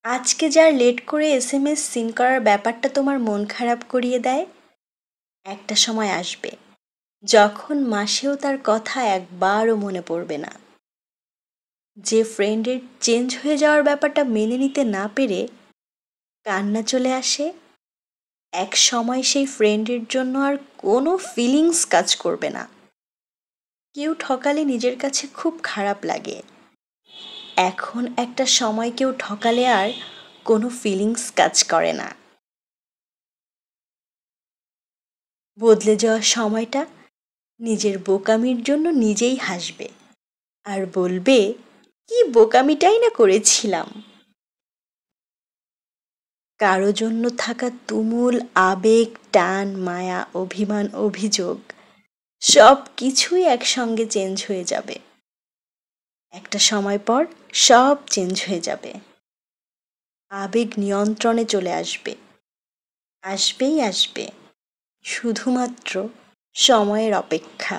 আজকে যার লেট করে এসএমএস সিন করার ব্যাপারটা তোমার মন খারাপ করিয়ে দেয়, একটা সময় আসবে যখন মাসেও তার কথা একবারও মনে পড়বে না। যে ফ্রেন্ডের চেঞ্জ হয়ে যাওয়ার ব্যাপারটা মেনে নিতে না পেরে কান্না চলে আসে, এক সময় সেই ফ্রেন্ডের জন্য আর কোনো ফিলিংস কাজ করবে না। কেউ ঠকালে নিজের কাছে খুব খারাপ লাগে, এখন একটা সময় কেউ ঠকালে আর কোনো ফিলিংস কাজ করে না। বদলে যাওয়ার সময়টা নিজের বোকামির জন্য নিজেই হাসবে আর বলবে, কি বোকামিটাই না করেছিলাম। কারো জন্য থাকা তুমুল আবেগ, টান, মায়া, অভিমান, অভিযোগ সব কিছুই একসঙ্গে চেঞ্জ হয়ে যাবে। একটা সময় পর সব চেঞ্জ হয়ে যাবে। আবেগ নিয়ন্ত্রণে চলে আসবে, আসবেই আসবে, শুধুমাত্র সময়ের অপেক্ষা।